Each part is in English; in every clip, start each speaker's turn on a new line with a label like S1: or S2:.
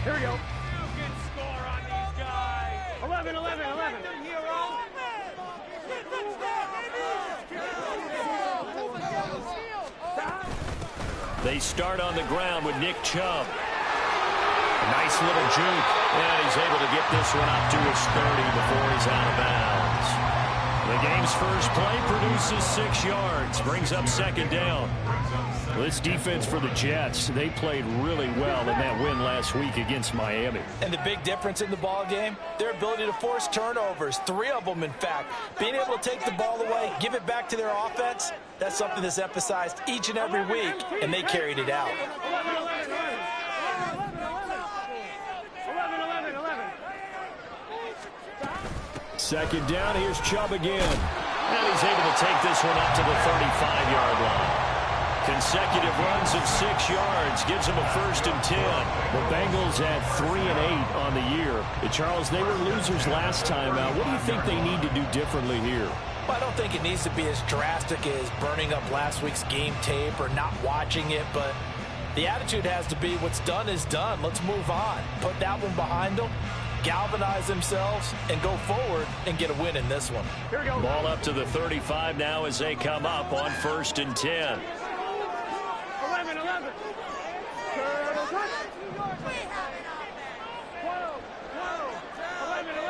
S1: Here we go.
S2: You can score on these guys.
S1: 11, 11, 11.
S3: They start on the ground with Nick Chubb. A nice little juke. And he's able to get this one up to his 30 before he's out of bounds. The game's first play produces 6 yards. Brings up second down. This defense for the Jets, they played really well in that win last week against Miami.
S4: And the big difference in the ball game, their ability to force turnovers, 3 of them in fact. Being able to take the ball away, give it back to their offense, that's something that's emphasized each and every week, and they carried it out.
S3: 2nd down, here's Chubb again. And he's able to take this one up to the 35-yard line. Consecutive runs of 6 yards gives them a 1st and 10. The Bengals had 3 and 8 on the year. Charles, they were losers last time out. What do you think they need to do differently here?
S4: Well, I don't think it needs to be as drastic as burning up last week's game tape or not watching it, but the attitude has to be what's done is done. Let's move on. Put that one behind them, galvanize themselves, and go forward and get a win in this one.
S1: Here we go.
S3: Ball up to the 35 now as they come up on 1st and 10.
S1: 11, 11.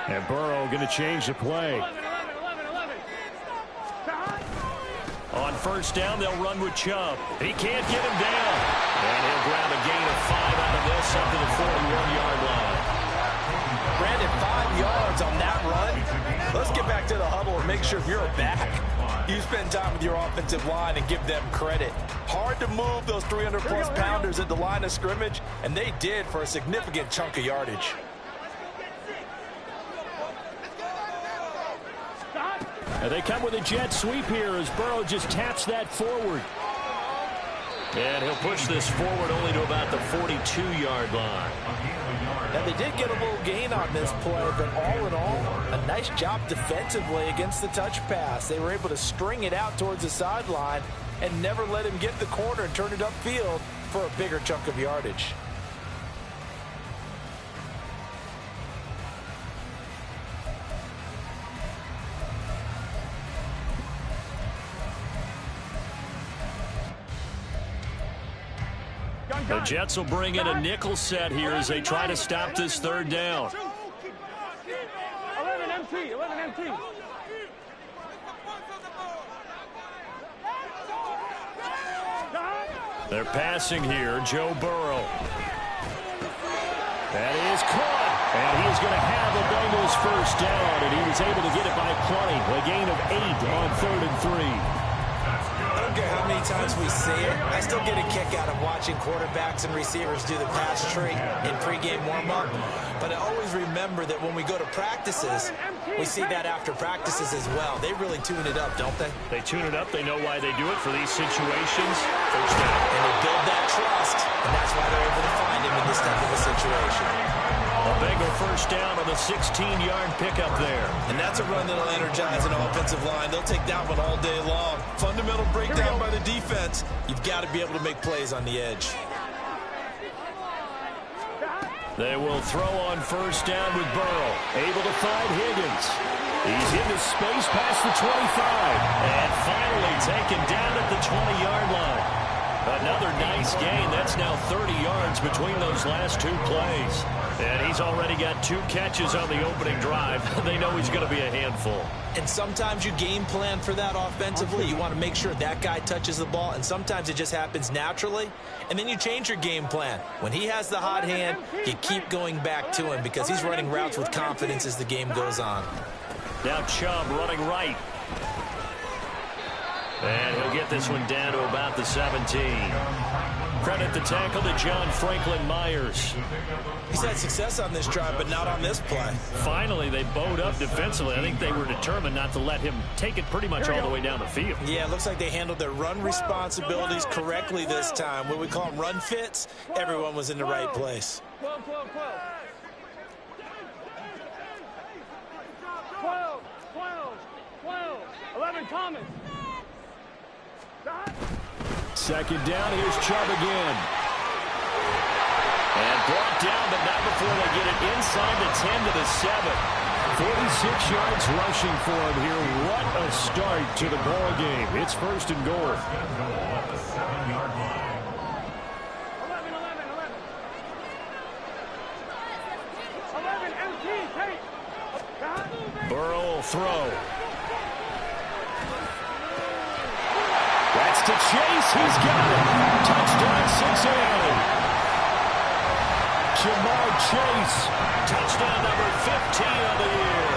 S3: And Burrow going to change the play.
S1: 11, 11, 11.
S3: On 1st down, they'll run with Chubb. He can't get him down. And he'll grab a gain of 5 out of this up to the 41-yard line.
S4: Brandon, 5 yards on that run. Let's get back to the huddle and make sure you're back. You spend time with your offensive line and give them credit. Hard to move those 300-plus pounders at the line of scrimmage, and they did for a significant chunk of yardage.
S3: And they come with a jet sweep here as Burrow just taps that forward. And he'll push this forward only to about the 42-yard line.
S4: Now, they did get a little gain on this play, but all in all, a nice job defensively against the touch pass. They were able to string it out towards the sideline and never let him get the corner and turn it upfield for a bigger chunk of yardage.
S3: The Jets will bring in a nickel set here as they try to stop this 3rd down.
S1: 11 MT, 11 MT.
S3: They're passing here, Joe Burrow. That is caught. And he is going to have the Bengals 1st down, and he was able to get it by plenty. A gain of 8 on 3rd and 3.
S4: I don't care how many times we see it. I still get a kick out of watching quarterbacks and receivers do the pass tree in pregame warm-up. But I always remember that when we go to practices, we see that after practices as well. They really tune it up, don't they?
S3: They tune it up. They know why they do it for these situations. 1st down.
S4: And they build that trust, and that's why they're able to find him in this type of a situation.
S3: A Bengal 1st down on the 16-yard pickup there.
S4: And that's a run that'll energize an offensive line. They'll take that one all day long. Fundamental breakdown by the defense. You've got to be able to make plays on the edge.
S3: They will throw on 1st down with Burrow. Able to find Higgins. He's into space past the 25. And finally taken down at the 20-yard line. Another nice gain. That's now 30 yards between those last 2 plays. And he's already got 2 catches on the opening drive. They know he's going to be a handful.
S4: And sometimes you game plan for that offensively. You want to make sure that guy touches the ball, and sometimes it just happens naturally. And then you change your game plan. When he has the hot hand, you keep going back to him because he's running routes with confidence as the game goes on.
S3: Now Chubb running right. And he'll get this one down to about the 17. Credit the tackle to John Franklin Myers.
S4: He's had success on this drive, but not on this play.
S3: Finally, they bowed up defensively. I think they were determined not to let him take it pretty much all the way down the field.
S4: Yeah, it looks like they handled their run responsibilities correctly this time. What we call them run fits, everyone was in the right place.
S1: 12, 12, 12. 11 Thomas.
S3: 2nd down, here's Chubb again. And brought down, but not before they get it inside the 10 to the 7. 46 yards rushing for him here. What a start to the ball game. It's first and goal.
S1: 11, 11, MT, take.
S3: Burrow will throw. That's to Chase. He's got it. Touchdown, Cincinnati. Jamar Chase. Touchdown number 15 of the year.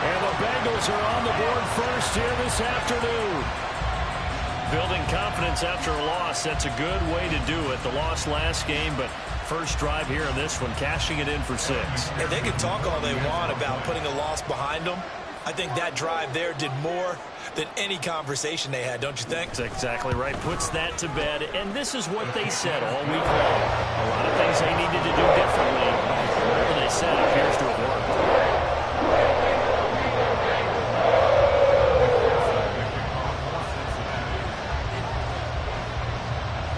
S3: And the Bengals are on the board first here this afternoon. Building confidence after a loss, that's a good way to do it. The loss last game, but first drive here in this one, cashing it in for 6.
S4: And they can talk all they want about putting a loss behind them. I think that drive there did more than any conversation they had, don't you think?
S3: That's exactly right. Puts that to bed. And this is what they said all week long. A lot of things they needed to do differently. Whatever they said appears to have worked.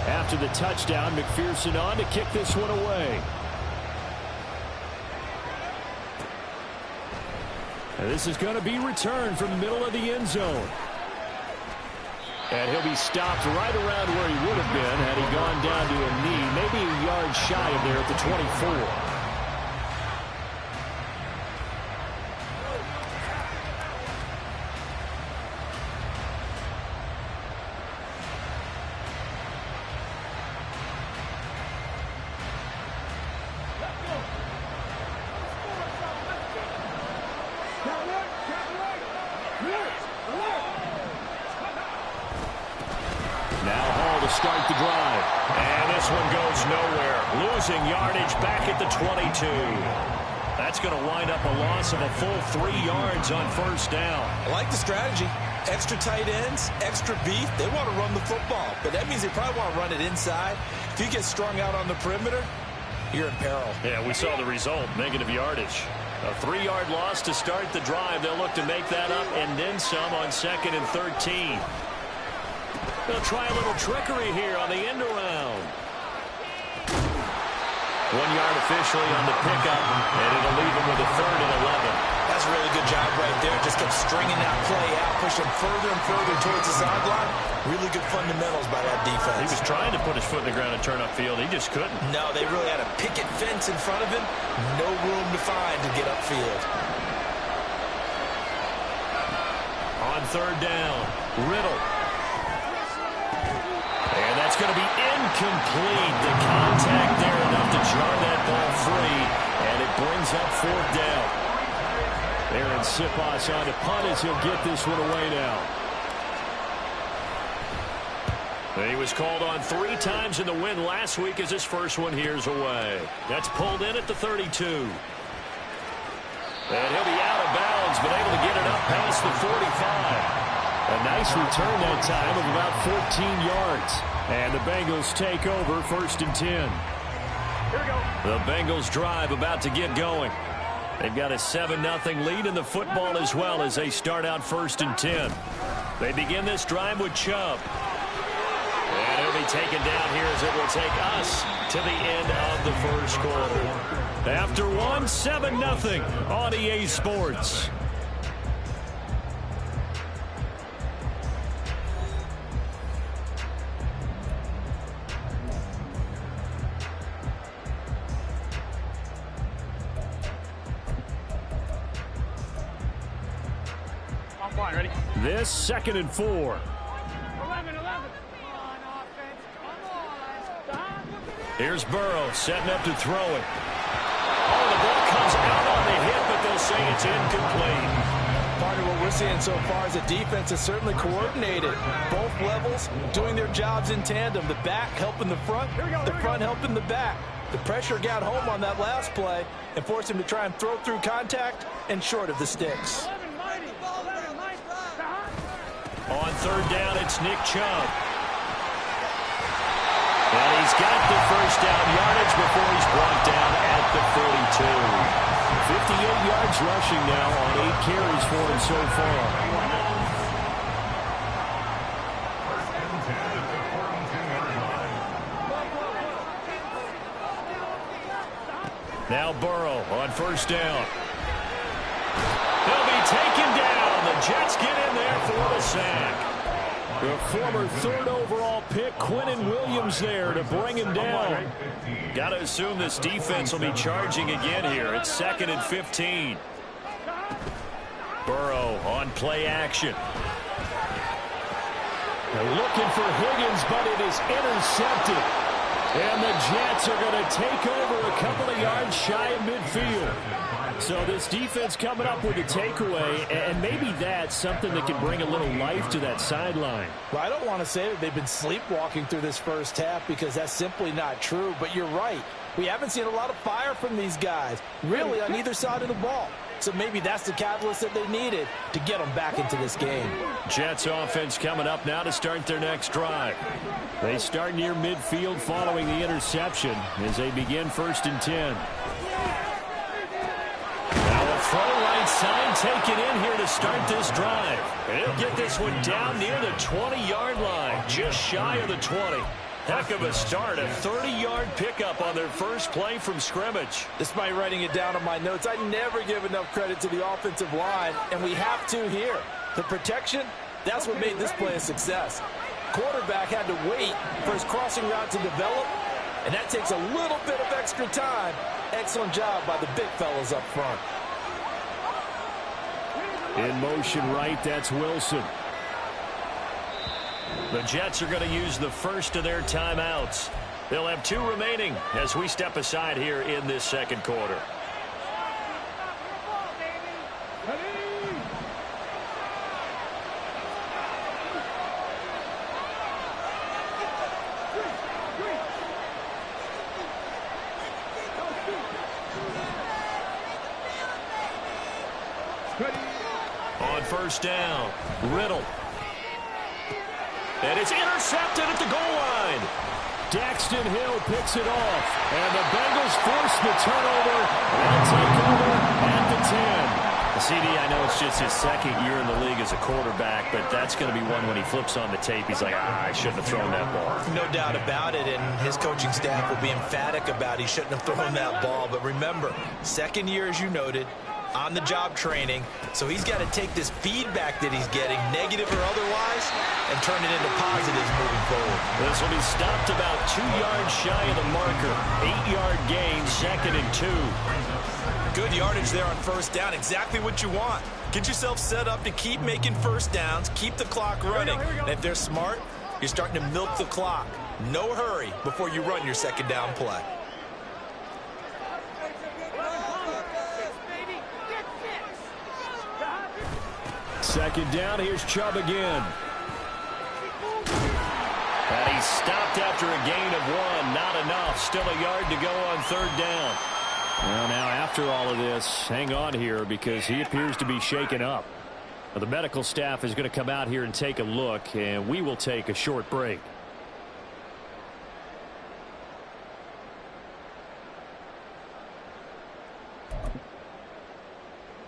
S3: After the touchdown, McPherson on to kick this one away. And this is going to be returned from the middle of the end zone. And he'll be stopped right around where he would have been had he gone down to a knee, maybe a yard shy of there at the 24. Start the drive. And this one goes nowhere. Losing yardage back at the 22. That's going to wind up a loss of a full 3 yards on first down.
S4: I like the strategy. Extra tight ends, extra beef. They want to run the football, but that means they probably want to run it inside. If you get strung out on the perimeter, you're in peril.
S3: Yeah, we saw the result, negative yardage. A 3-yard loss to start the drive. They'll look to make that up and then some on 2nd and 13. They'll try a little trickery here on the end around. 1 yard officially on the pickup, and it'll leave him with a 3rd and 11.
S4: That's a really good job right there. Just kept stringing that play out, pushing further and further towards the sideline. Really good fundamentals by that defense.
S3: He was trying to put his foot in the ground and turn upfield. He just couldn't.
S4: No, they really had a picket fence in front of him. No room to find to get upfield.
S3: On 3rd down, Riddle. And that's going to be incomplete. The contact there enough to jar that ball free, and it brings up 4th down. Aaron Siposs on to punt as he'll get this one away now. He was called on 3 times in the win last week as his first one here's away. That's pulled in at the 32. And he'll be out of bounds, but able to get it up past the 45. A nice return that time of about 14 yards. And the Bengals take over 1st and 10.
S1: Here we go.
S3: The Bengals drive about to get going. They've got a 7-0 lead in the football as well as they start out 1st and 10. They begin this drive with Chubb. And he'll be taken down here as it will take us to the end of the first quarter. After 7-0 on EA Sports.
S1: Ready?
S3: This 2nd and 4.
S1: 11, 11. Come on, offense. Come on.
S3: Here's Burrow setting up to throw it. Oh, the ball comes out on the hit, but they'll say it's incomplete.
S4: Part of what we're seeing so far is the defense is certainly coordinated. Both levels doing their jobs in tandem. The back helping the front, the front helping the back. The pressure got home on that last play and forced him to try and throw through contact and short of the sticks.
S3: On 3rd down, it's Nick Chubb. And he's got the first down yardage before he's brought down at the 42. 58 yards rushing now on 8 carries for him so far. Now Burrow on first down. He'll be taken down. The Jets get in there for the sack. The former third overall pick, Quinnen Williams, there to bring him down. Got to assume this defense will be charging again here. It's 2nd and 15. Burrow on play action. They're looking for Higgins, but it is intercepted. And the Jets are going to take over a couple of yards shy of midfield. So this defense coming up with a takeaway, and maybe that's something that can bring a little life to that sideline.
S4: Well, I don't want to say that they've been sleepwalking through this first half because that's simply not true, but you're right. We haven't seen a lot of fire from these guys, really, on either side of the ball. So maybe that's the catalyst that they needed to get them back into this game.
S3: Jets offense coming up now to start their next drive. They start near midfield following the interception as they begin 1st and 10. Now a throw right side taken in here to start this drive. And he'll get this one down near the 20-yard line, just shy of the 20. Heck of a start, a 30-yard pickup on their first play from scrimmage.
S4: Despite writing it down on my notes, I never give enough credit to the offensive line, and we have to here. The protection, that's what made this play a success. Quarterback had to wait for his crossing route to develop, and that takes a little bit of extra time. Excellent job by the big fellas up front.
S3: In motion right, that's Wilson. The Jets are going to use the first of their timeouts. They'll have 2 remaining as we step aside here in this second quarter. On first down, Riddle. And it's intercepted at the goal line. Daxton Hill picks it off. And the Bengals force the turnover. They'll take over at the 10. CD, I know it's just his 2nd year in the league as a quarterback, but that's going to be one when he flips on the tape. He's like, I shouldn't have thrown that ball.
S4: No doubt about it, and his coaching staff will be emphatic about he shouldn't have thrown that ball. But remember, 2nd year, as you noted, on-the-job training, so he's got to take this feedback that he's getting, negative or otherwise, and turn it into positives moving forward.
S3: This will be stopped about 2 yards shy of the marker. 8-yard gain, 2nd and 2.
S4: Good yardage there on first down, exactly what you want. Get yourself set up to keep making first downs, keep the clock running, and if they're smart, you're starting to milk the clock. No hurry before you run your 2nd down play.
S3: Second down, here's Chubb again. And he's stopped after a gain of 1. Not enough. Still a yard to go on 3rd down. Well, now after all of this, hang on here because he appears to be shaken up. Well, the medical staff is going to come out here and take a look, and we will take a short break.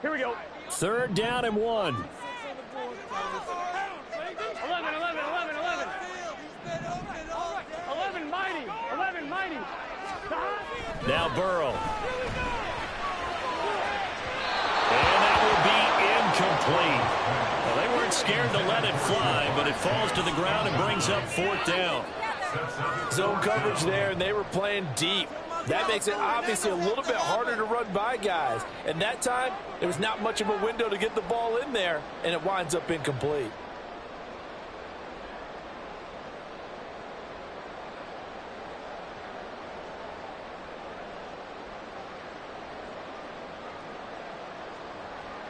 S1: Here we go.
S3: 3rd down and 1.
S1: 11, 11, 11, 11. 11 mighty. 11 mighty.
S3: Now Burrow. And that will be incomplete. Well, they weren't scared to let it fly, but it falls to the ground and brings up 4th down.
S4: Zone coverage there, and they were playing deep. That makes it obviously a little bit harder to run by guys. And that time, there was not much of a window to get the ball in there, and it winds up incomplete.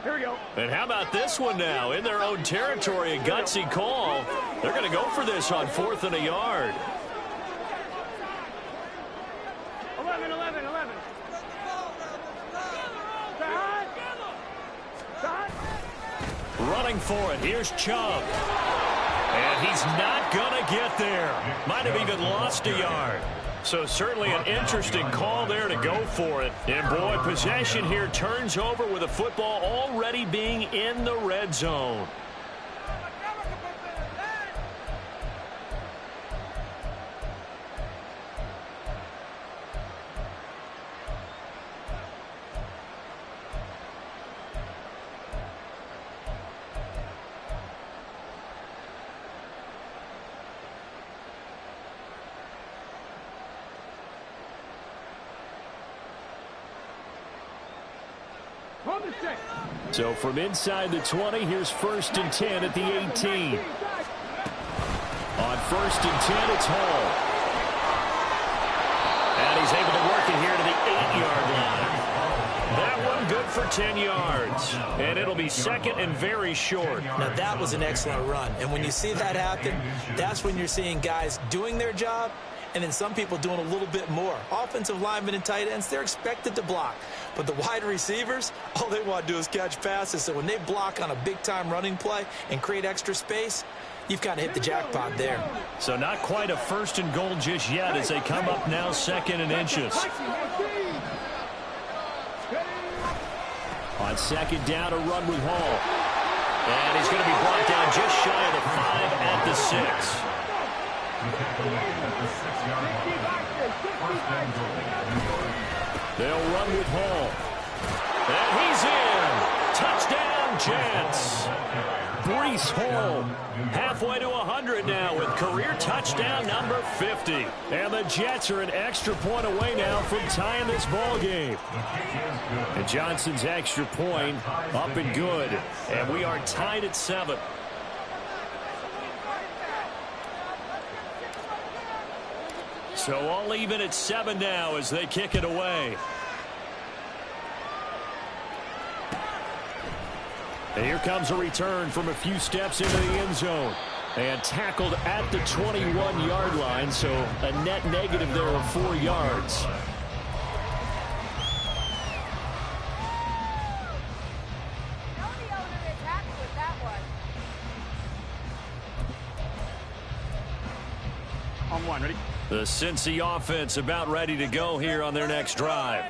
S1: Here we go.
S3: And how about this one now? In their own territory, a gutsy call. They're going to go for this on 4th and a yard.
S1: 11, 11, 11.
S3: Running for it. Here's Chubb. And he's not going to get there. Might have even lost a yard. So certainly an interesting call there to go for it. And boy, possession here turns over with a football already being in the red zone. So from inside the 20, here's 1st and 10 at the 18. On 1st and 10, it's Hall. And he's able to work it here to the 8-yard line. That one good for 10 yards. And it'll be 2nd and very short.
S4: Now, that was an excellent run. And when you see that happen, that's when you're seeing guys doing their job and then some people doing a little bit more. Offensive linemen and tight ends, they're expected to block. But the wide receivers, all they want to do is catch passes. So when they block on a big-time running play and create extra space, you've kind of hit the jackpot there.
S3: So not quite a 1st and goal just yet as they come up now 2nd and inches. On 2nd down, a run with Hall. And he's going to be brought down just shy of the 5 at the 6. They'll run with Hall. And he's in. Touchdown, Jets. Breece Hall halfway to 100 now with career touchdown number 50. And the Jets are an extra point away now from tying this ball game. And Johnson's extra point up and good. And we are tied at 7. So all even at 7 now as they kick it away. And here comes a return from a few steps into the end zone. And tackled at the 21-yard line, so a net negative there of 4 yards.
S1: On 1, ready?
S3: The Cincy offense about ready to go here on their next drive.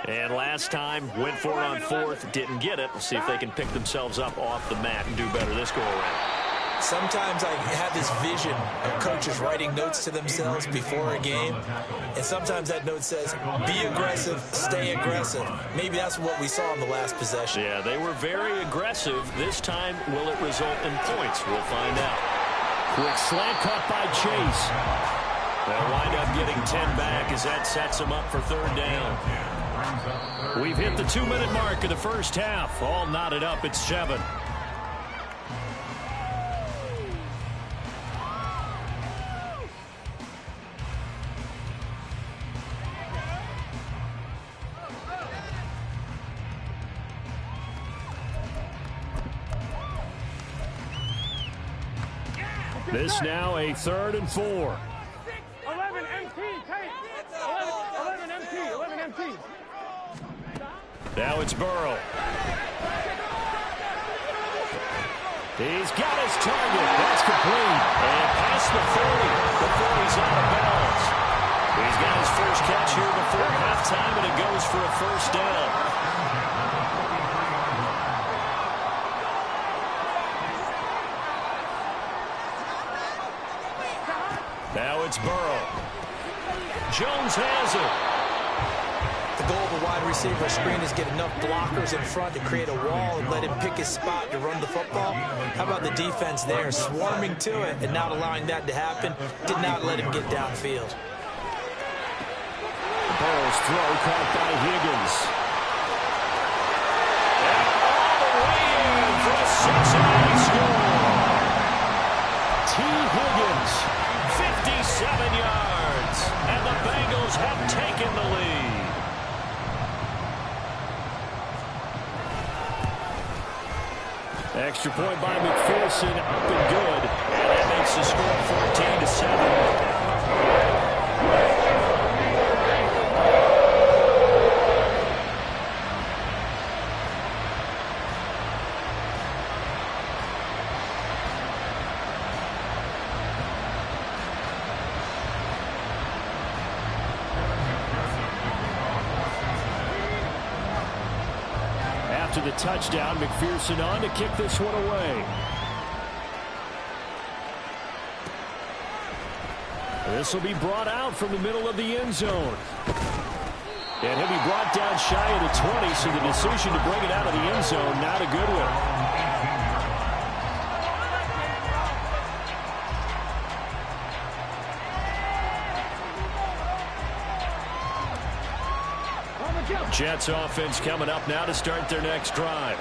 S3: And last time, went for it on 4th, didn't get it. We'll see if they can pick themselves up off the mat and do better this go-around.
S4: Sometimes I have this vision of coaches writing notes to themselves before a game, and sometimes that note says, be aggressive, stay aggressive. Maybe that's what we saw in the last possession.
S3: Yeah, they were very aggressive. This time, will it result in points? We'll find out. Quick slant caught by Chase. They'll wind up getting 10 back as that sets them up for 3rd down. We've hit the 2-minute mark of the first half. All knotted up at 7. This now a 3rd and 4.
S1: 11 MT, take. 11 MT, 11 MT.
S3: Now it's Burrow. He's got his target. That's complete. And past the 30 before he's out of bounds. He's got his first catch here before halftime, and it goes for a 1st down. Now it's Burrow. Jones has it.
S4: The goal of a wide receiver screen is get enough blockers in front to create a wall and let him pick his spot to run the football. How about the defense there, swarming to it and not allowing that to happen? Did not let him get downfield.
S3: Burrow's throw caught by Higgins. And all the way in for a Cincinnati score. T. Higgins, 57 yards, and the Bengals have taken the lead. Extra point by McPherson, up and good, and that makes the score 14-7. After the touchdown, McPherson on to kick this one away. This will be brought out from the middle of the end zone. And he'll be brought down shy of the 20, so the decision to bring it out of the end zone, not a good one. Jets offense coming up now to start their next drive.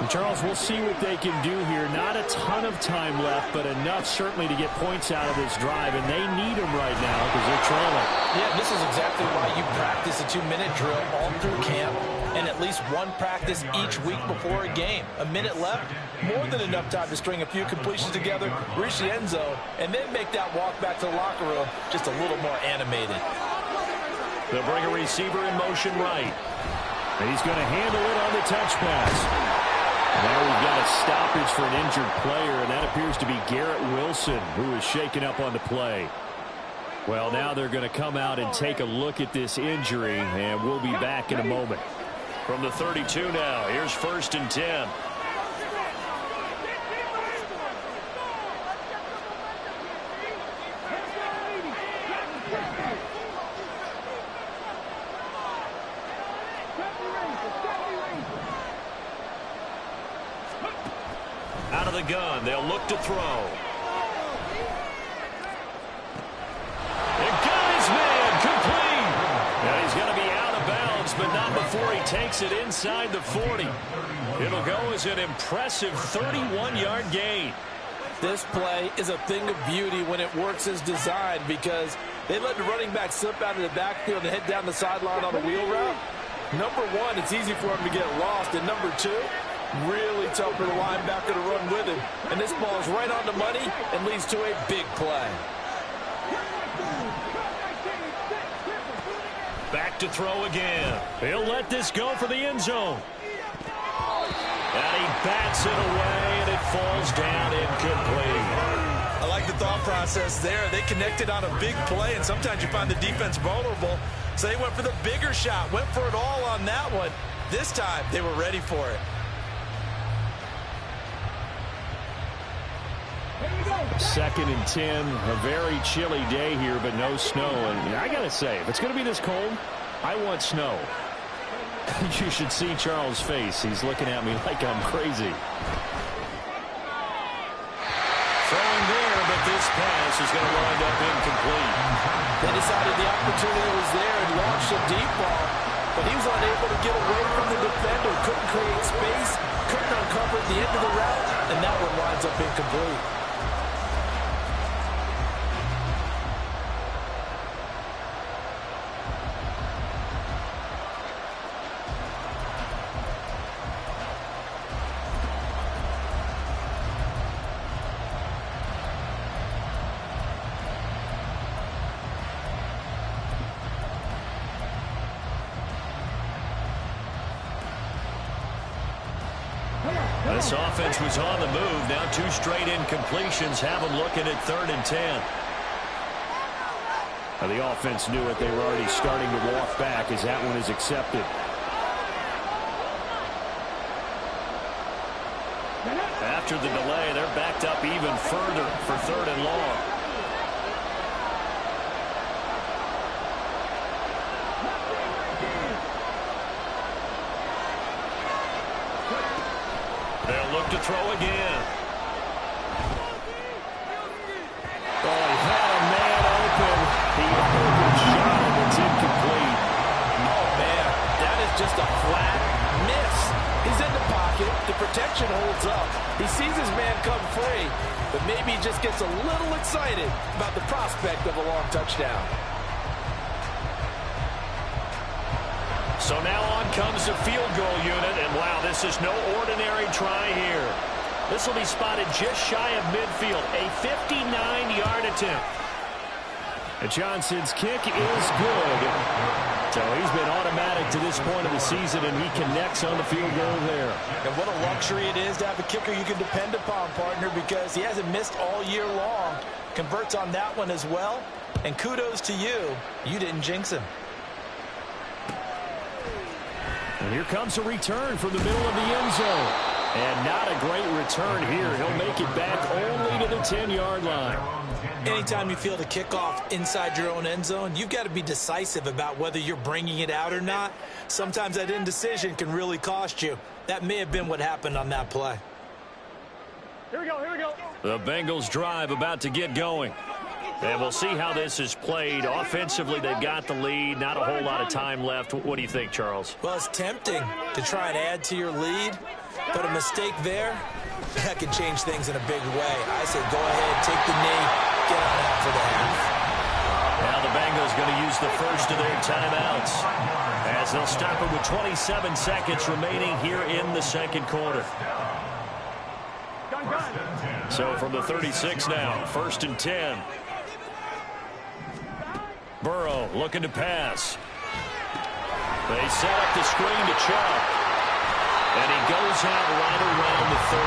S5: And Charles, we'll see what they can do here. Not a ton of time left, but enough certainly to get points out of this drive, and they need them right now because they're trailing.
S4: Yeah, this is exactly why you practice a 2-minute drill all through camp and at least one practice each week before a game. A minute left, more than enough time to string a few completions together, reach the end zone, and then make that walk back to the locker room just a little more animated.
S3: They'll bring a receiver in motion right. And he's going to handle it on the touch pass. Now we've got a stoppage for an injured player, and that appears to be Garrett Wilson, who is shaken up on the play. Well, now they're going to come out and take a look at this injury, and we'll be back in a moment. From the 32 now, here's 1st and 10. Out of the gun, they'll look to throw. And got his man complete. Now he's going to be out of bounds, but not before he takes it inside the 40. It'll go as an impressive 31-yard gain.
S4: This play is a thing of beauty when it works as designed because they let the running back slip out of the backfield and head down the sideline on a wheel route. Number one, it's easy for him to get lost. And number two, really tough for the linebacker to run with him. And this ball's right on the money and leads to a big play.
S3: Back to throw again. He'll let this go for the end zone. And he bats it away, and it falls down incomplete.
S4: I like the thought process there. They connected on a big play, and sometimes you find the defense vulnerable. So they went for the bigger shot, went for it all on that one. This time, they were ready for it.
S3: 2nd and 10, a very chilly day here, but no snow. And I got to say, if it's going to be this cold, I want snow. You should see Charles' face. He's looking at me like I'm crazy. Throwing there, but this pass is going to wind up incomplete.
S4: They decided the opportunity was there and launched a deep ball, but he was unable to get away from the defender, couldn't create space, couldn't uncover the end of the route, and that one winds up incomplete.
S3: This offense was on the move. Now 2 straight incompletions have them looking at 3rd and 10. Now the offense knew it. They were already starting to walk back as that one is accepted. After the delay, they're backed up even further for 3rd and long. They'll look to throw again. Oh, he had a man open. He overshot him. It's incomplete.
S4: Oh, man, that is just a flat miss. He's in the pocket. The protection holds up. He sees his man come free, but maybe he just gets a little excited about the prospect of a long touchdown.
S3: So now on comes the field goal unit, and wow, this is no ordinary try here. This will be spotted just shy of midfield, a 59-yard attempt. And Johnson's kick is good. So he's been automatic to this point of the season, and he connects on the field goal there.
S4: And what a luxury it is to have a kicker you can depend upon, partner, because he hasn't missed all year long. Converts on that one as well. And kudos to you. You didn't jinx him.
S3: And here comes a return from the middle of the end zone. And not a great return here. He'll make it back only to the 10-yard line.
S4: Anytime you feel the kickoff inside your own end zone, you've got to be decisive about whether you're bringing it out or not. Sometimes that indecision can really cost you. That may have been what happened on that play.
S1: Here we go, here we go.
S3: The Bengals drive about to get going. And we'll see how this is played. Offensively, they've got the lead. Not a whole lot of time left. What do you think, Charles?
S4: Well, it's tempting to try and add to your lead, but a mistake there, that could change things in a big way. I say go ahead, take the knee, get on out for the half.
S3: Now the Bengals going to use the first of their timeouts as they'll stop it with 27 seconds remaining here in the second quarter. So from the 36 now, 1st and 10. Burrow looking to pass. They set up the screen to Chubb. And he goes out right around the 39.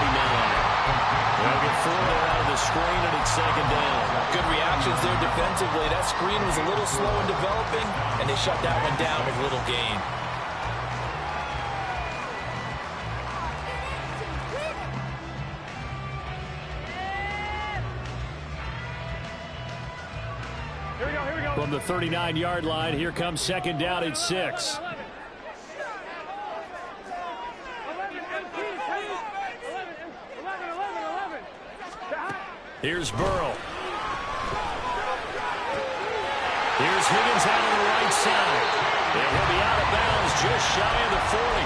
S3: They'll get 4 there out of the screen, and it's 2nd down.
S4: Good reactions there defensively. That screen was a little slow in developing, and they shut that one down with little gain.
S5: From the 39-yard line, here comes 2nd down at 6.
S3: Here's Burrow. Here's Higgins out on the right side. And he'll be out of bounds just shy of the 40.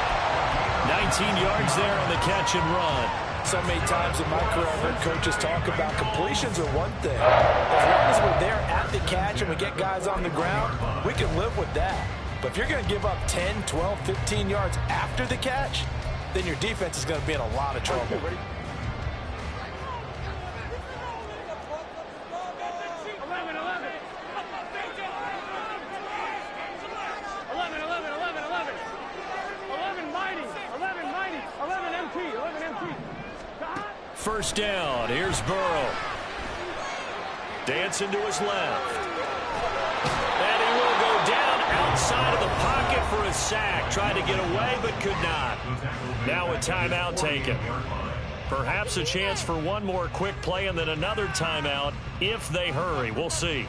S3: 19 yards there on the catch and run.
S4: So many times in my career I've heard coaches talk about completions are one thing. As long as we're there at the catch and we get guys on the ground, we can live with that. But if you're going to give up 10, 12, 15 yards after the catch, then your defense is going to be in a lot of trouble.
S3: First down. Here's Burrow. Dancing to his left. And he will go down outside of the pocket for a sack. Tried to get away, but could not. Now a timeout taken. Perhaps a chance for one more quick play and then another timeout if they hurry. We'll see.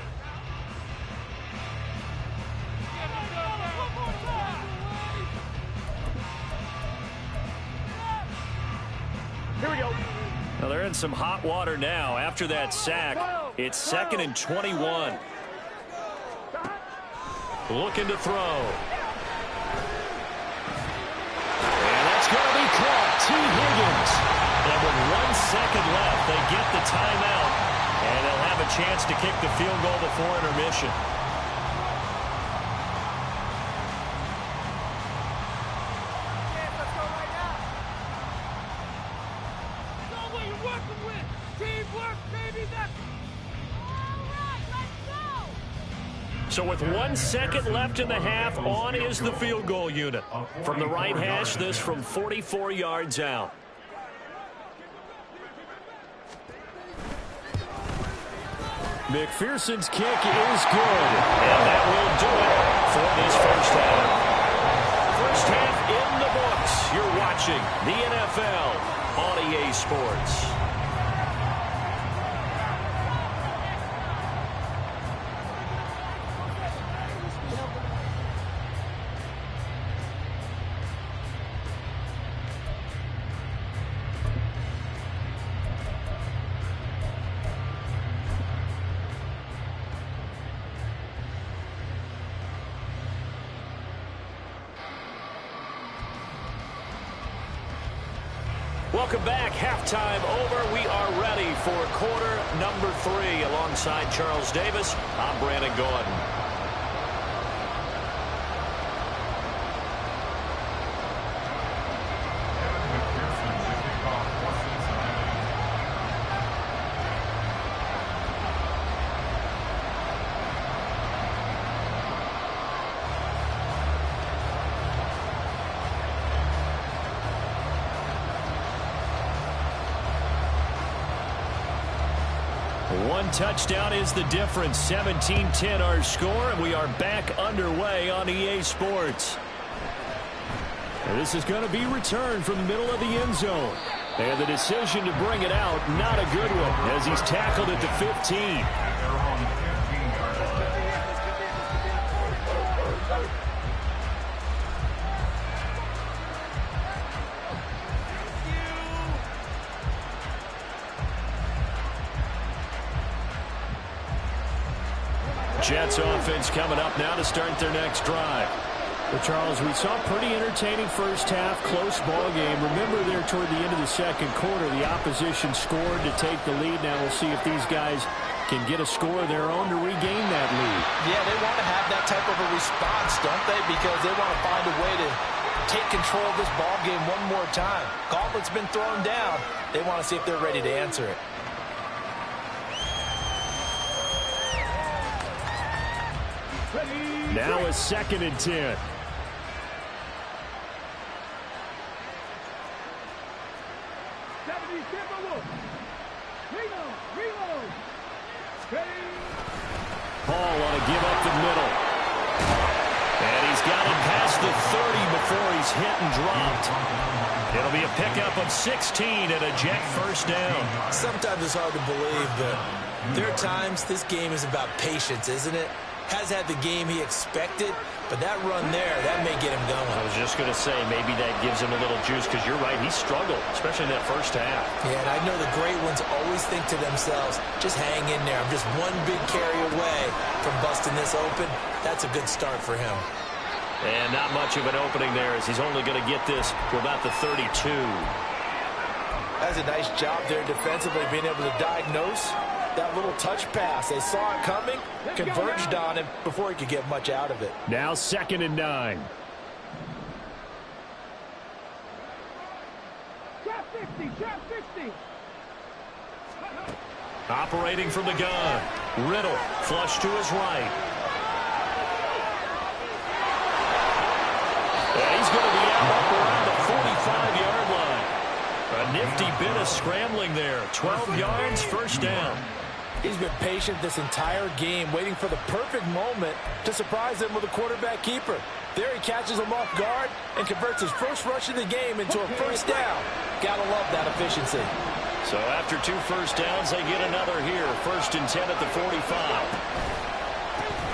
S1: Here we go.
S3: Well, they're in some hot water now. After that sack, it's 2nd and 21. Looking to throw. And that's going to be caught. T. Higgins. And with 1 second left, they get the timeout. And they'll have a chance to kick the field goal before intermission. So with 1 second left in the half, on is the field goal unit. From the right hash, this from 44 yards out.
S5: McPherson's kick is good.
S3: And that will do it for this first half. First half in the books. You're watching the NFL on EA Sports. Welcome back. Halftime over. We are ready for quarter number 3. Alongside Charles Davis, I'm Brandon Gordon. One touchdown is the difference. 17-10 our score, and we are back underway on EA Sports.
S5: And this is going to be returned from the middle of the end zone. And the decision to bring it out, not a good one, as he's tackled at the 15.
S3: Jets offense coming up now to start their next drive.
S5: Well, Charles, we saw a pretty entertaining first half, close ball game. Remember there toward the end of the second quarter, the opposition scored to take the lead. Now we'll see if these guys can get a score of their own to regain that lead.
S4: Yeah, they want to have that type of a response, don't they? Because they want to find a way to take control of this ball game one more time. Gauntlet's been thrown down. They want to see if they're ready to answer it.
S5: Now a 2nd and 10. Paul on a give up the middle.
S3: And he's got him past the 30 before he's hit and dropped. It'll be a pickup of 16 and a Jet first down.
S4: Sometimes it's hard to believe, but there are times this game is about patience, isn't it? Has had the game he expected, but that run there, that may get him going.
S3: I was just going to say, maybe that gives him a little juice, because you're right, he struggled, especially in that first half.
S4: Yeah, and I know the great ones always think to themselves, just hang in there. I'm just one big carry away from busting this open. That's a good start for him.
S3: And not much of an opening there, as he's only going to get this to about the 32.
S4: That's a nice job there defensively, being able to diagnose that little touch pass. They saw it coming, converged on him before he could get much out of it.
S5: Now 2nd and 9.
S1: Trap 50, trap 50.
S3: Operating from the gun. Riddle, flush to his right. And he's going to be out up around the 45-yard line. A nifty bit of scrambling there. 12 yards, first down.
S4: He's been patient this entire game, waiting for the perfect moment to surprise them with a quarterback keeper. There he catches him off guard and converts his first rush of the game into a first down. Gotta love that efficiency.
S3: So after 2 first downs, they get another here. 1st and 10 at the 45.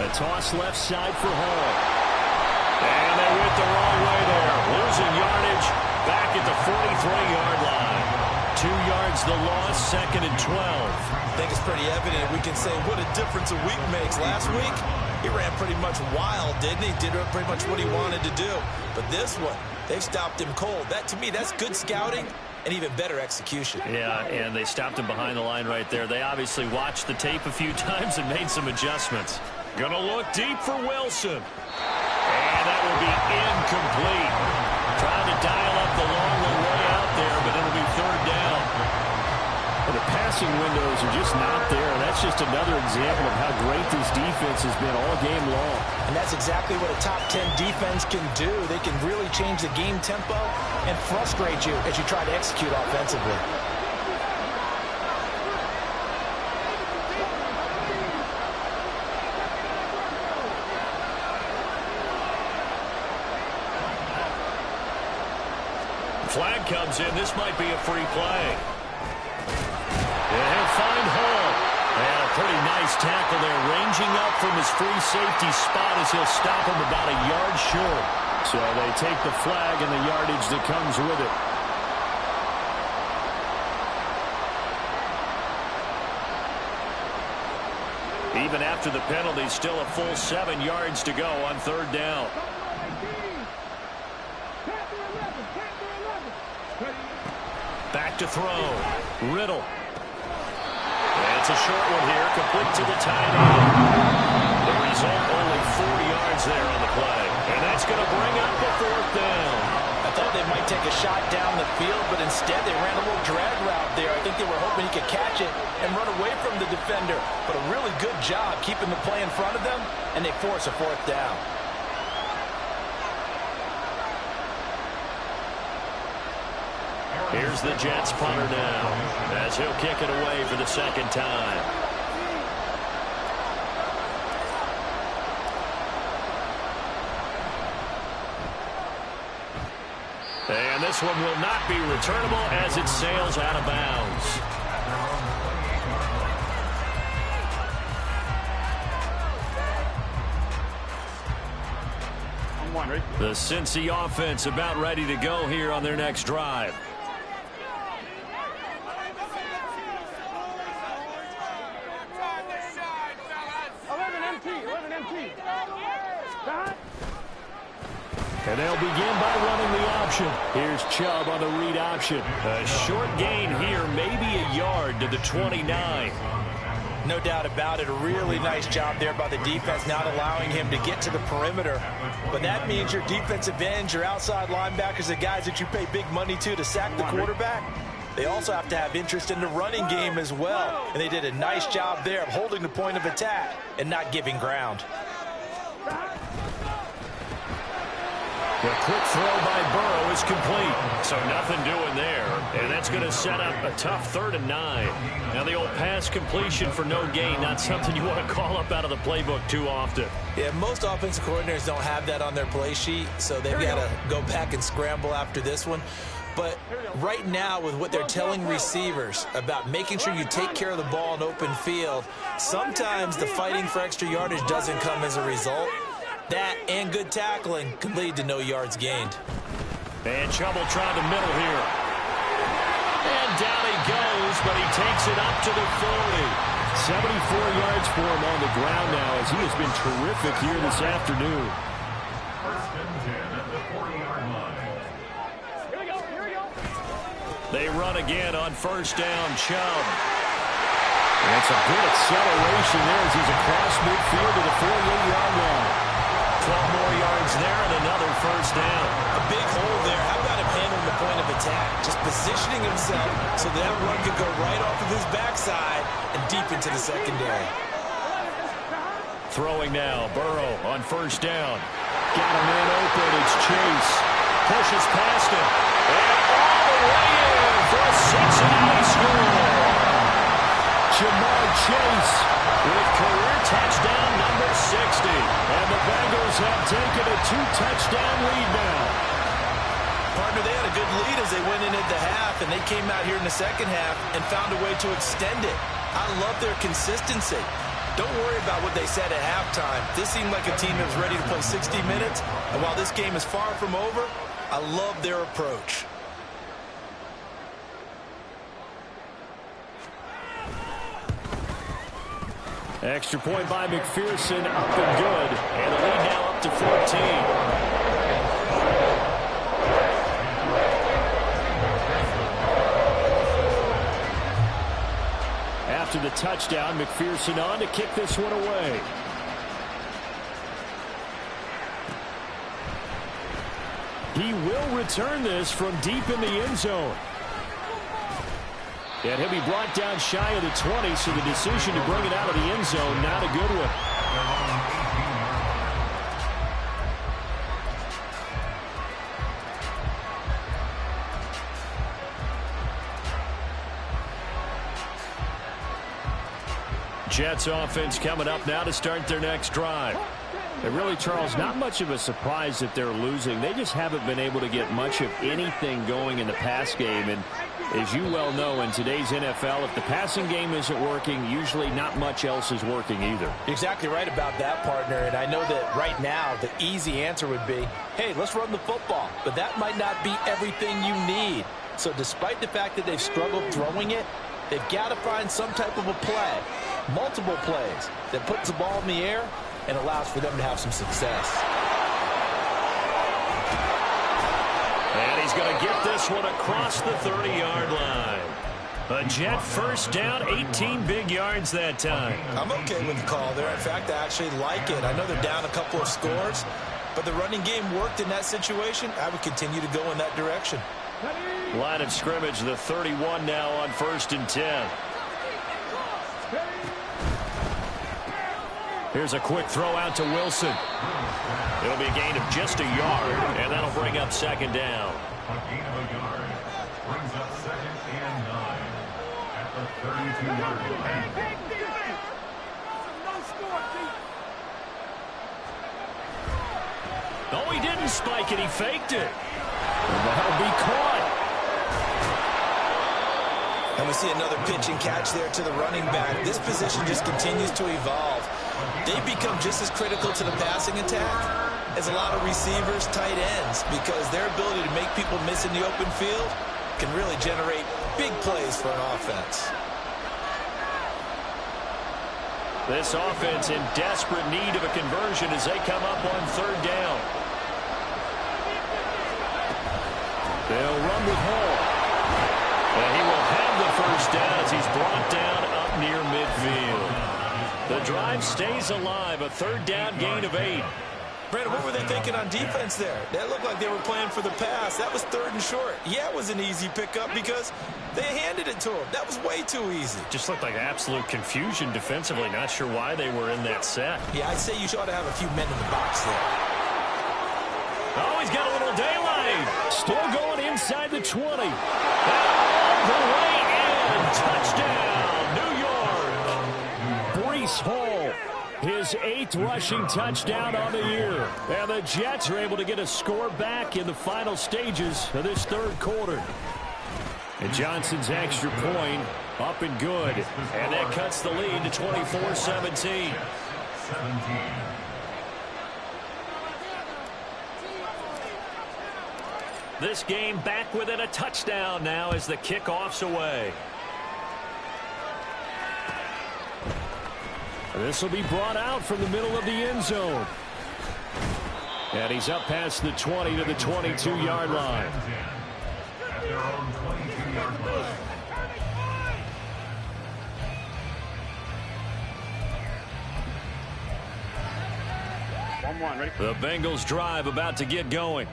S5: A toss left side for Hall.
S3: And they went the wrong way there. Losing yardage back at the 43-yard line. 2 yards the loss, 2nd and 12.
S4: I think it's pretty evident. We can say what a difference a week makes. Last week, he ran pretty much wild, didn't he? Did pretty much what he wanted to do. But this one, they stopped him cold. That, to me, that's good scouting and even better execution.
S3: Yeah, and they stopped him behind the line right there. They obviously watched the tape a few times and made some adjustments. Gonna look deep for Wilson. And that will be incomplete. Trying to dial up the long way out there, but it'll be 3rd down.
S5: Well, the passing windows are just not there. That's just another example of how great this defense has been all game long.
S4: And that's exactly what a top 10 defense can do. They can really change the game tempo and frustrate you as you try to execute offensively.
S3: Flag comes in. This might be a free play. And he'll find Hall. And a pretty nice tackle there, ranging up from his free safety spot as he'll stop him about a yard short.
S5: So they take the flag and the yardage that comes with it.
S3: Even after the penalty, still a full 7 yards to go on 3rd down. Back to throw. Riddle. And it's a short one here, complete to the tight end. The result, only 4 yards there on the play. And that's going to bring up the 4th down.
S4: I thought they might take a shot down the field, but instead they ran a little drag route there. I think they were hoping he could catch it and run away from the defender. But a really good job keeping the play in front of them, and they force a 4th down.
S3: Here's the Jets punter now, as he'll kick it away for the 2nd time. And this one will not be returnable as it sails out of bounds. The Cincy offense about ready to go here on their next drive.
S1: 11 MT,
S5: And they'll begin by running the option. Here's Chubb on the read option. A short gain here, maybe a yard to the 29.
S4: No doubt about it. A really nice job there by the defense, not allowing him to get to the perimeter. But that means your defensive ends, your outside linebackers, the guys that you pay big money to sack the quarterback, they also have to have interest in the running game as well. And they did a nice job there of holding the point of attack and not giving ground.
S5: The quick throw by Burrow is complete. So nothing doing there. And that's going to set up a tough 3rd and 9. Now the old pass completion for no gain, not something you want to call up out of the playbook too often.
S4: Yeah, most offensive coordinators don't have that on their play sheet, so they've got to go back and scramble after this one. But right now, with what they're telling receivers about making sure you take care of the ball in open field, sometimes the fighting for extra yardage doesn't come as a result. That and good tackling can lead to no yards gained.
S5: And Chubb will try the middle here. And down he goes, but he takes it up to the 40. 74 yards for him on the ground now, as he has been terrific here this afternoon. They run again on 1st down, Chubb. And it's a good acceleration there as he's across midfield to the 48-yard line. 12 more yards there and another 1st down.
S4: A big hole there. How about him handling the point of attack? Just positioning himself so that run could go right off of his backside and deep into the secondary.
S5: Throwing now, Burrow on 1st down. Got a man open, it's Chase. Pushes past him. And all the way in for a Cincinnati score. Jamar Chase with career touchdown number 60. And the Bengals have taken a 2-touchdown lead now.
S4: Partner, they had a good lead as they went into the half, and they came out here in the second half and found a way to extend it. I love their consistency. Don't worry about what they said at halftime. This seemed like a team that was ready to play 60 minutes, and while this game is far from over, I love their approach.
S5: Extra point by McPherson, up and good. And the lead now up to 14. After the touchdown, McPherson on to kick this one away. He will return this from deep in the end zone. And he'll be brought down shy of the 20, so the decision to bring it out of the end zone, not a good one. Jets offense coming up now to start their next drive. And really, Charles, not much of a surprise that they're losing. They just haven't been able to get much of anything going in the pass game. And as you well know, in today's NFL, if the passing game isn't working, usually not much else is working either.
S4: Exactly right about that, partner. And I know that right now the easy answer would be, hey, let's run the football. But that might not be everything you need. So despite the fact that they've struggled throwing it, they've got to find some type of a play, multiple plays, that puts the ball in the air and allows for them to have some success.
S5: And he's going to get this one across the 30-yard line. A Jet 1st down, 18 big yards that time.
S4: I'm okay with the call there. In fact, I actually like it. I know they're down a couple of scores, but the running game worked in that situation. I would continue to go in that direction.
S5: Line of scrimmage, the 31 now on 1st and 10. Here's a quick throw out to Wilson. It'll be a gain of just a yard, and that'll bring up 2nd down.
S6: A gain of a yard brings up 2nd and 9 at the 32-yard line.
S5: No, he didn't spike it. He faked it. And that'll be caught.
S4: And we see another pitch and catch there to the running back. This position just continues to evolve. They become just as critical to the passing attack as a lot of receivers, tight ends, because their ability to make people miss in the open field can really generate big plays for an offense.
S5: This offense in desperate need of a conversion as they come up on 3rd down. They'll run with Hall. And he will have the first down as he's brought down up near midfield. The drive stays alive, a 3rd down gain of 8.
S4: Brandon, what were they thinking on defense there? That looked like they were playing for the pass. That was 3rd and short. Yeah, it was an easy pickup because they handed it to him. That was way too easy.
S5: Just looked like absolute confusion defensively. Not sure why they were in that set.
S4: Yeah, I'd say you ought to have a few men in the box there.
S5: Oh, he's got a little daylight. Still going inside the 20. All the way in. Touchdown, New York. Breece Hall, his 8th rushing touchdown on the year. And the Jets are able to get a score back in the final stages of this 3rd quarter. And Johnson's extra point up and good. And that cuts the lead to 24-17. This game back within a touchdown now as the kickoff's away. This will be brought out from the middle of the end zone. And he's up past the 20 to the 22-yard line.
S6: At their own 22-yard line.
S5: The Bengals drive about to get going.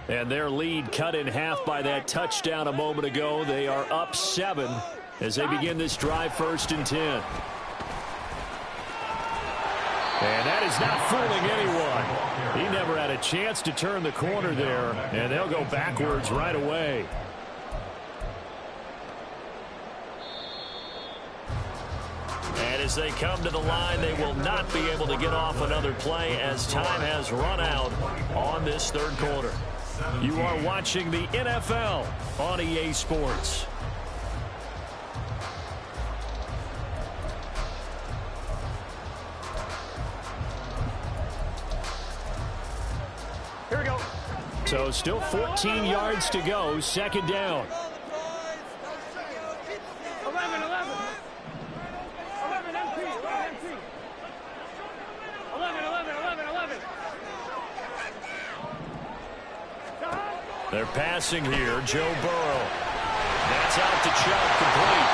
S5: And their lead cut in half by that touchdown a moment ago. They are up 7 as they begin this drive 1st and 10. And that is not fooling anyone. He never had a chance to turn the corner there, and they'll go backwards right away. And as they come to the line, they will not be able to get off another play as time has run out on this 3rd quarter. You are watching the NFL on EA Sports.
S1: Here we go.
S5: So still 14 yards to go, 2nd down.
S1: 11 MP. 11.
S5: They're passing here. Joe Burrow. That's out to Chubb, complete.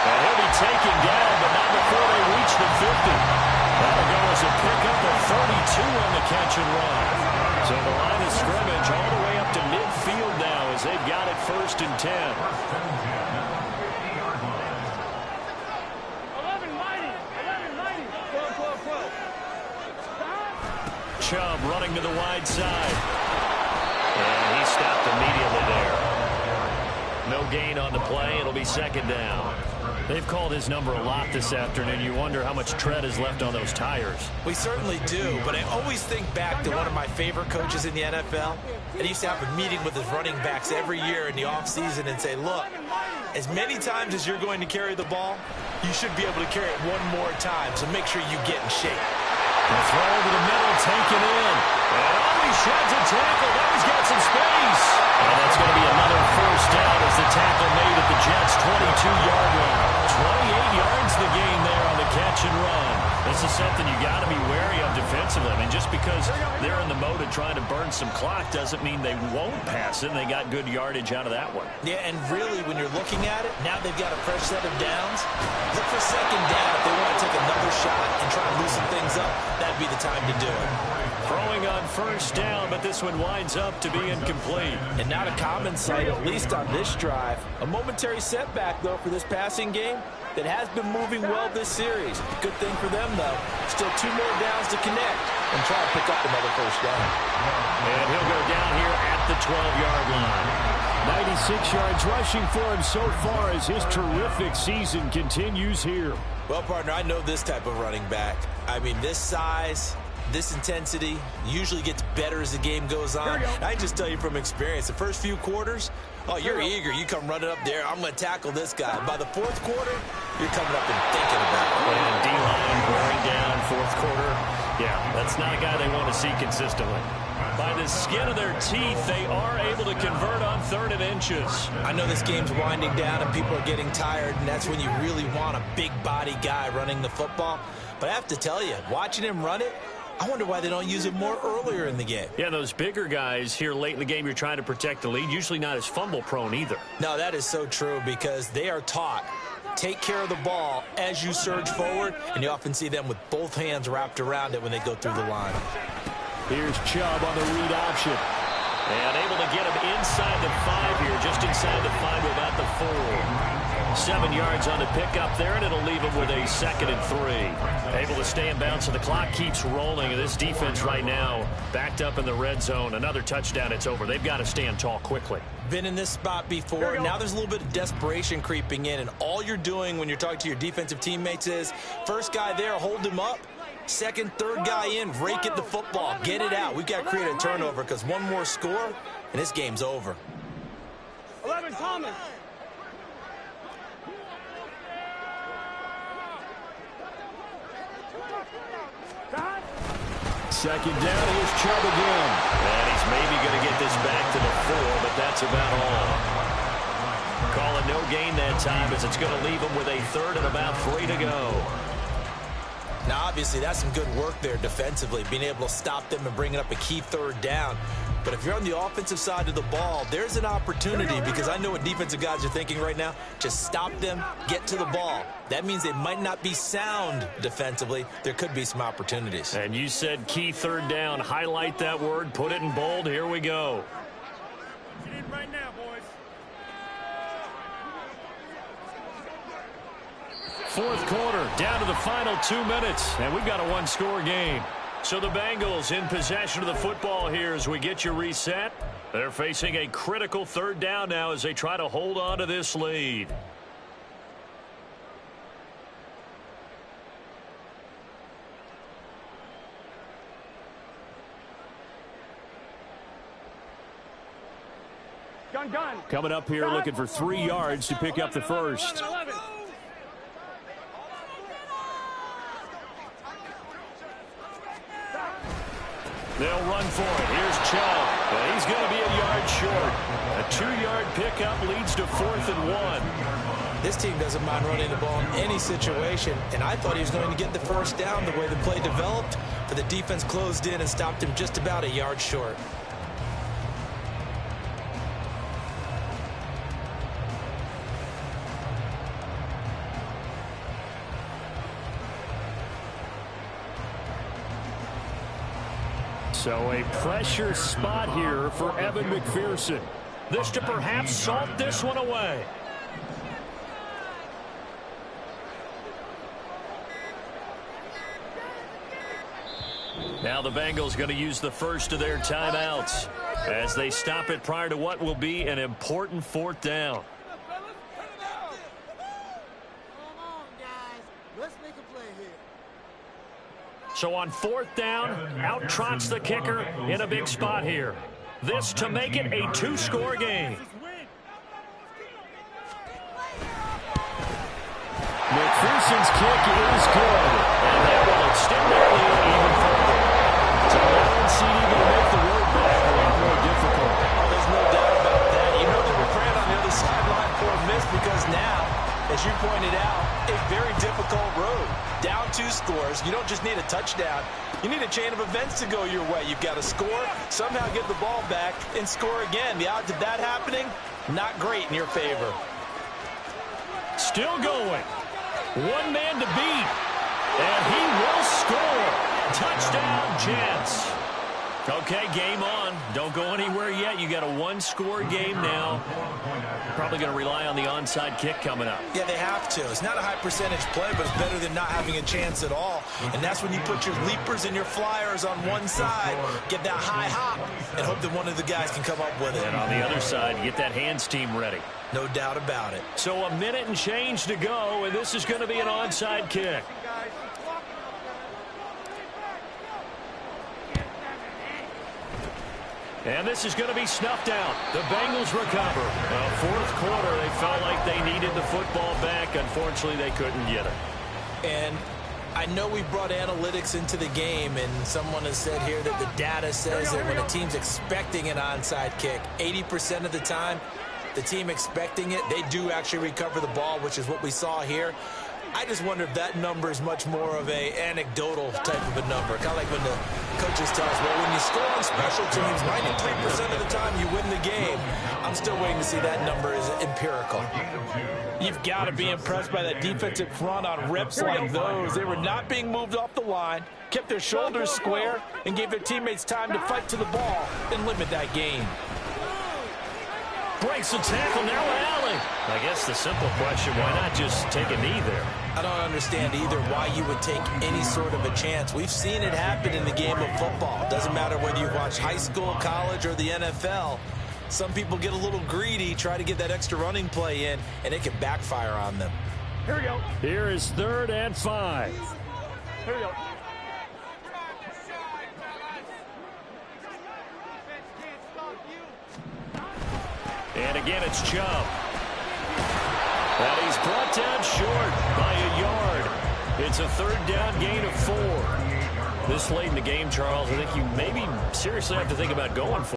S5: And he'll be taken down, but not before they reach the 50. That'll go as a pickup of 32 on the catch and run. So the line of scrimmage all the way up to midfield now as they've got it 1st and 10.
S1: 11 mighty. 12.
S5: Chubb running to the wide side. And he stopped immediately there. No gain on the play. It'll be 2nd down. They've called his number a lot this afternoon. You wonder how much tread is left on those tires.
S4: We certainly do, but I always think back to one of my favorite coaches in the NFL. And he used to have a meeting with his running backs every year in the offseason and say, look, as many times as you're going to carry the ball, you should be able to carry it one more time, so make sure you get in shape.
S5: The throw over the middle, taken in. And he sheds a tackle. Now he's got some space. And that's going to be another 1st down as the tackle made at the Jets' 22-yard line. 28 yards the gain there on the catch and run. This is something you got to be wary of defensively. I mean, just because they're in the mode of trying to burn some clock doesn't mean they won't pass it. And they got good yardage out of that one.
S4: Yeah, and really, when you're looking at it, now they've got a fresh set of downs. Look for 2nd down if they want to take another shot and try and loosen things up. That'd be the time to do it.
S5: Throwing on 1st down, but this one winds up to be incomplete.
S4: And not a common sight, at least on this drive. A momentary setback, though, for this passing game that has been moving well this series. Good thing for them, though. Still 2 more downs to connect and try to pick up another 1st down.
S5: And he'll go down here at the 12-yard line. 96 yards rushing for him so far as his terrific season continues here.
S4: Well, partner, I know this type of running back. I mean, this size, this intensity usually gets better as the game goes on. I just tell you from experience, the first few quarters, oh, you're eager. You come running up there. I'm going to tackle this guy. By the 4th quarter, you're coming up and thinking about it.
S5: And D-line wearing down 4th quarter. Yeah, that's not a guy they want to see consistently. By the skin of their teeth, they are able to convert on 3rd and inches.
S4: I know this game's winding down and people are getting tired, and that's when you really want a big body guy running the football. But I have to tell you, watching him run it, I wonder why they don't use it more earlier in the game.
S5: Yeah, those bigger guys here late in the game, you're trying to protect the lead, usually not as fumble prone either.
S4: No, that is so true because they are taught, take care of the ball as you surge forward, and you often see them with both hands wrapped around it when they go through the line.
S5: Here's Chubb on the read option. And able to get him inside the 5 here, just inside the 5 to about the 4. 7 yards on the pickup there, and it'll leave him with a 2nd and 3. Able to stay in bounds, so the clock keeps rolling, and this defense right now backed up in the red zone. Another touchdown, it's over. They've got to stand tall quickly.
S4: Been in this spot before. Now there's a little bit of desperation creeping in, and all you're doing when you're talking to your defensive teammates is, first guy there, hold him up. Second, third guy in, rake at the football. Get it out. We've got to create a turnover because one more score, and this game's over.
S1: 11, Thomas.
S5: Second down, here's Chubb again. And he's maybe going to get this back to the 4, but that's about all. Calling no gain that time as it's going to leave him with a 3rd and about 3 to go.
S4: Now, obviously, that's some good work there defensively, being able to stop them and bringing up a key 3rd down. But if you're on the offensive side of the ball, there's an opportunity because I know what defensive guys are thinking right now. Just stop them, get to the ball. That means they might not be sound defensively. There could be some opportunities.
S5: And you said key 3rd down. Highlight that word. Put it in bold. Here we go.
S1: Get in right now, boys.
S5: 4th quarter, down to the final 2 minutes, and we've got a 1-score game. So the Bengals in possession of the football here as we get you reset. They're facing a critical 3rd down now as they try to hold on to this lead.
S1: Gun.
S5: Coming up here looking for 3 yards to pick up the first.
S1: 11.
S5: They'll run for it. Here's Chubb. And he's going to be a yard short. A 2-yard pickup leads to 4th and 1.
S4: This team doesn't mind running the ball in any situation, and I thought he was going to get the first down the way the play developed, but the defense closed in and stopped him just about a yard short.
S5: So a pressure spot here for Evan McPherson. This to perhaps salt this one away. Now the Bengals going to use the first of their timeouts as they stop it prior to what will be an important 4th down. So on 4th down, out trots the kicker in a big spot here. This to make it a 2-score game. McPherson's kick is good. And that will extend their lead even further. So I don't see even to make the road back a lot more difficult.
S4: Oh, there's no doubt about that. You know they were praying on the other sideline for a miss because now, as you pointed out, a very difficult road. Down 2 scores. You don't just need a touchdown. You need a chain of events to go your way. You've got to score, somehow get the ball back, and score again. The odds of that happening, not great in your favor.
S5: Still going. One man to beat. And he will score. Touchdown, Jets. Okay, game on. Don't go anywhere yet. You got a 1-score game now. Probably going to rely on the onside kick coming up.
S4: Yeah, they have to. It's not a high percentage play, but it's better than not having a chance at all. And that's when you put your leapers and your flyers on one side, get that high hop, and hope that one of the guys can come up with it.
S5: And on the other side, get that hands team ready.
S4: No doubt about it.
S5: So a minute and change to go, and this is going to be an onside kick. And this is going to be snuffed out. The Bengals recover. 4th quarter, they felt like they needed the football back. Unfortunately, they couldn't get it.
S4: And I know we brought analytics into the game, and someone has said here that the data says that when a team's expecting an onside kick, 80% of the time, the team expecting it, they do actually recover the ball, which is what we saw here. I just wonder if that number is much more of a anecdotal type of a number. Kind of like when the coaches tell us, well, when you score on special teams, 93% of the time you win the game. I'm still waiting to see that number is empirical.
S2: You've got to be impressed by that defensive front on reps like those. They were not being moved off the line, kept their shoulders square, and gave their teammates time to fight to the ball and limit that gain.
S3: Breaks the tackle, now Alley. I guess the simple question, why not just take a knee there?
S4: I don't understand either why you would take any sort of a chance. We've seen it happen in the game of football. It doesn't matter whether you watch high school, college, or the NFL. Some people get a little greedy, try to get that extra running play in, and it can backfire on them.
S1: Here we go.
S5: Here is 3rd and 5.
S1: Here we go.
S3: And again, it's Chubb. And he's brought down short by a yard. It's a 3rd down gain of 4. This late in the game, Charles, I think you maybe seriously have to think about going for it.